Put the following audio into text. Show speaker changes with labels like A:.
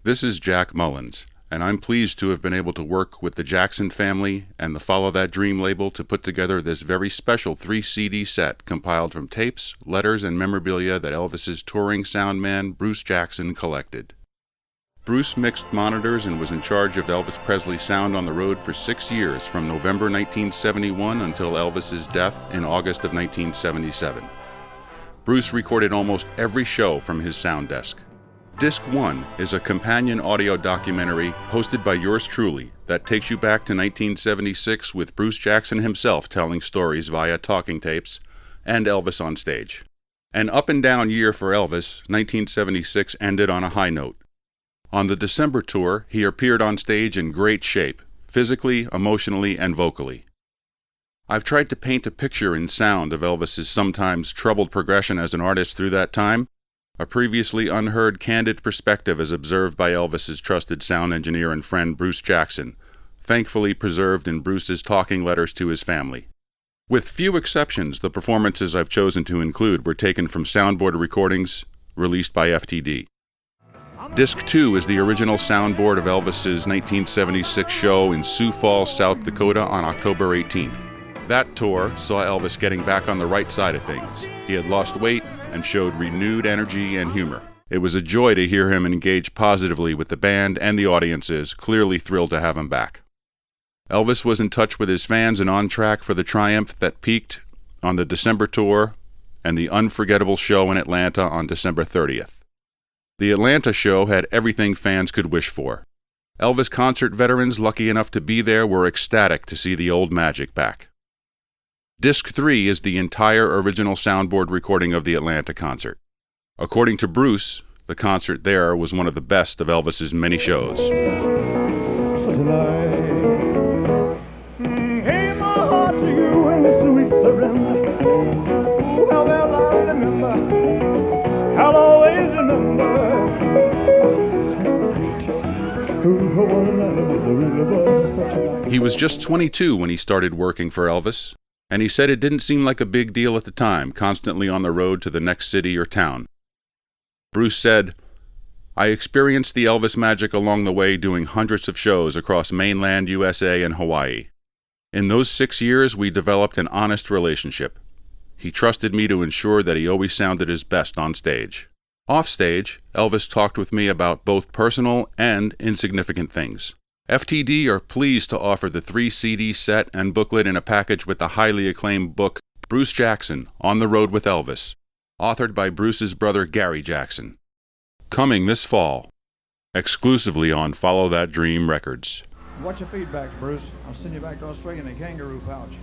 A: This is Jack Mullins, and I'm pleased to have been able to work with the Jackson family and the Follow That Dream label to put together this very special 3-CD set compiled from tapes, letters, and memorabilia that Elvis's touring sound man, Bruce Jackson, collected. Bruce mixed monitors and was in charge of Elvis Presley's sound on the road for 6 years, from November 1971 until Elvis's death in August of 1977. Bruce recorded almost every show from his sound desk. Disc 1 is a companion audio documentary hosted by yours truly that takes you back to 1976 with Bruce Jackson himself telling stories via talking tapes and Elvis on stage. An up-and-down year for Elvis, 1976 ended on a high note. On the December tour, he appeared on stage in great shape, physically, emotionally, and vocally. I've tried to paint a picture in sound of Elvis's sometimes troubled progression as an artist through that time, a previously unheard candid perspective as observed by Elvis's trusted sound engineer and friend Bruce Jackson, thankfully preserved in Bruce's talking letters to his family. With few exceptions, the performances I've chosen to include were taken from soundboard recordings released by FTD. Disc 2 is the original soundboard of Elvis's 1976 show in Sioux Falls, South Dakota on October 18th. That tour saw Elvis getting back on the right side of things. He had lost weight and showed renewed energy and humor. It was a joy to hear him engage positively with the band and the audiences, clearly thrilled to have him back. Elvis was in touch with his fans and on track for the triumph that peaked on the December tour and the unforgettable show in Atlanta on December 30th. The Atlanta show had everything fans could wish for. Elvis concert veterans lucky enough to be there were ecstatic to see the old magic back. Disc 3 is the entire original soundboard recording of the Atlanta concert. According to Bruce, the concert there was one of the best of Elvis's many shows. He was just 22 when he started working for Elvis, and he said it didn't seem like a big deal at the time, constantly on the road to the next city or town. Bruce said, "I experienced the Elvis magic along the way doing hundreds of shows across mainland USA and Hawaii. In those 6 years, we developed an honest relationship. He trusted me to ensure that he always sounded his best on stage. Offstage, Elvis talked with me about both personal and insignificant things. FTD are pleased to offer the 3-CD set and booklet in a package with the highly acclaimed book Bruce Jackson, On the Road with Elvis, authored by Bruce's brother Gary Jackson. Coming this fall, exclusively on Follow That Dream Records."
B: What's your feedback, Bruce? I'll send you back to Australia in a kangaroo pouch.